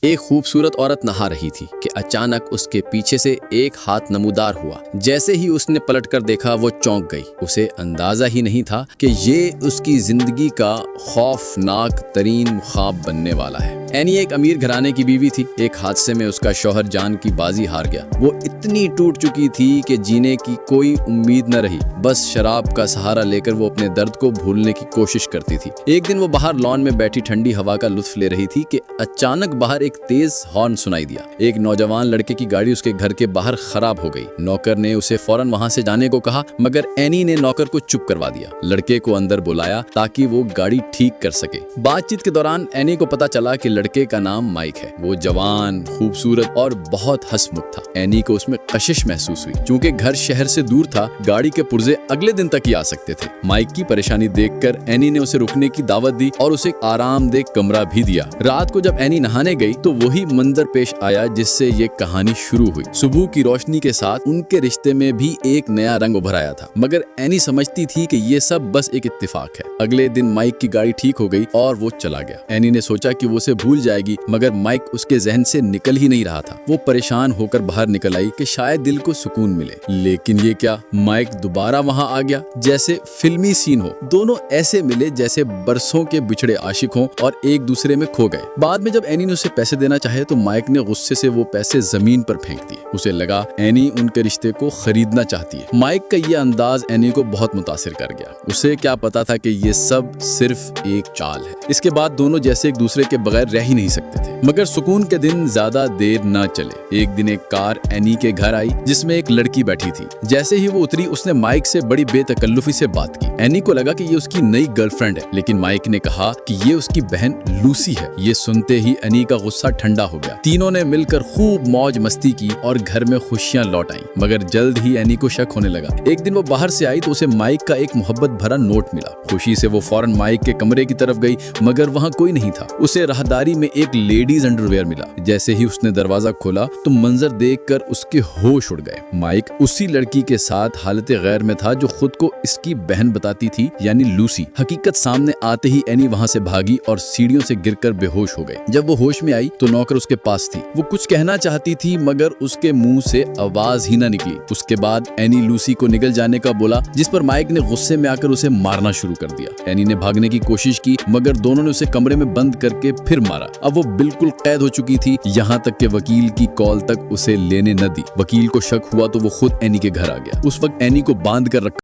ایک خوبصورت عورت نہا رہی تھی کہ اچانک اس کے پیچھے سے ایک ہاتھ نمودار ہوا۔ جیسے ہی اس نے پلٹ کر دیکھا وہ چونک گئی۔ اسے اندازہ ہی نہیں تھا کہ یہ اس کی زندگی کا خوفناک ترین خواب بننے والا ہے۔ اینی ایک امیر گھرانے کی بیوی تھی۔ ایک حادثے میں اس کا شوہر جان کی بازی ہار گیا۔ وہ اتنی ٹوٹ چکی تھی کہ جینے کی کوئی امید نہ رہی۔ بس شراب کا سہارا لے کر وہ اپنے درد کو بھولنے کی کوشش کرتی تھی۔ ایک دن وہ باہر لان میں بیٹھی ٹھنڈی ہوا کا لطف لے رہی تھی کہ اچانک باہر ایک تیز ہارن سنائی دیا۔ ایک نوجوان لڑکے کی گاڑی اس کے گھر کے باہر خراب ہو گئی۔ نوکر نے اسے فوراً وہاں سے جانے کو کہا، مگر اینی نے نوکر کو چپ کروا دیا۔ لڑکے کو اندر بلایا تاکہ وہ گاڑی ٹھیک کر سکے۔ بات چیت کے دوران اینی کو پتا چلا کہ لڑکے کا نام مائک ہے۔ وہ جوان، خوبصورت اور بہت ہنسمکھ تھا۔ اینی کو اس میں کشش محسوس ہوئی۔ چونکہ گھر شہر سے دور تھا، گاڑی کے پرزے اگلے دن تک ہی آ سکتے تھے۔ مائک کی پریشانی دیکھ کر اینی نے اسے رکنے کی دعوت دی اور اسے آرام دہ کمرہ بھی دیا۔ رات کو جب اینی نہانے گئی تو وہی منظر پیش آیا جس سے یہ کہانی شروع ہوئی۔ صبح کی روشنی کے ساتھ ان کے رشتے میں بھی ایک نیا رنگ ابھر آیا تھا، مگر اینی سمجھتی تھی کہ یہ سب بس ایک اتفاق ہے۔ اگلے دن مائک کی گاڑی ٹھیک ہو گئی اور وہ چلا گیا۔ اینی نے سوچا کہ وہ اسے بھول جائے گی، مگر مائک اس کے ذہن سے نکل ہی نہیں رہا تھا۔ وہ پریشان ہو کر باہر نکل آئی کہ شاید دل کو سکون ملے، لیکن یہ کیا، مائک دوبارہ وہاں آ گیا جیسے فلمی سین ہو۔ دونوں ایسے ملے جیسے برسوں کے بچھڑے عاشق ہوں اور ایک دوسرے میں کھو گئے۔ بعد میں جب اینی نے اسے پیسے دینا چاہے تو مائک نے غصے سے وہ پیسے زمین پر پھینک دیے۔ اسے لگا اینی ان کے رشتے کو خریدنا چاہتی ہے۔ مائک کا یہ انداز اینی کو بہت متاثر کر گیا۔ اسے کیا پتا تھا کہ یہ سب صرف ایک چال ہے۔ اس کے بعد دونوں جیسے ایک دوسرے کے بغیر رہ ہی نہیں سکتے تھے۔ مگر سکون کے دن زیادہ دیر نہ چلے۔ ایک دن ایک کار اینی کے گھر آئی جس میں ایک لڑکی بیٹھی تھی۔ جیسے ہی وہ اتری اس نے مائک سے بڑی بے تکلفی سے بات کی۔ اینی کو لگا کہ یہ اس کی نئی گرل فرینڈ ہے، لیکن مائک نے کہا کہ یہ اس کی بہن لوسی ہے۔ یہ سنتے ہی اینی کا غصہ ٹھنڈا ہو گیا۔ تینوں نے مل کر خوب موج مستی کی اور گھر میں خوشیاں لوٹ آئیں، مگر جلد ہی اینی کو شک ہونے لگا۔ ایک دن وہ باہر سے آئی تو اسے مائک کا ایک محبت بھرا نوٹ ملا۔ خوشی سے وہ فوراً مائک کے کمرے کی طرف گئی، مگر وہاں کوئی نہیں تھا۔ اسے راہداری میں ایک لیڈیز انڈر ویئر ملا۔ جیسے ہی اس نے دروازہ کھولا تو منظر دیکھ کر اس کے ہوش اڑ گئے۔ مائک اسی لڑکی کے ساتھ حالت غیر میں تھا جو خود کو اس کی بہن بتاتی تھی، یعنی لوسی۔ حقیقت سامنے آتے ہی اینی وہاں سے بھاگی اور سیڑھیوں سے گر کر بے ہوش ہو گئے۔ جب وہ ہوش میں آئی تو نوکر اس کے پاس تھی۔ وہ کچھ کہنا چاہتی تھی مگر اس کے منہ سے آواز ہی نہ نکلی۔ اس کے بعد اینی لوسی کو نکل جانے کا بولا، جس پر مائک نے غصے میں آ کر اسے مارنا شروع کر دیا۔ اینی نے بھاگنے کی کوشش کی مگر دونوں نے اسے کمرے میں بند کر کے پھر مارا۔ اب وہ بالکل قید ہو چکی تھی، یہاں تک کہ وکیل کی کال تک اسے لینے نہ دی۔ وکیل کو شک ہوا تو وہ خود اینی کے گھر آ گیا۔ اس وقت اینی کو باندھ کر رکھا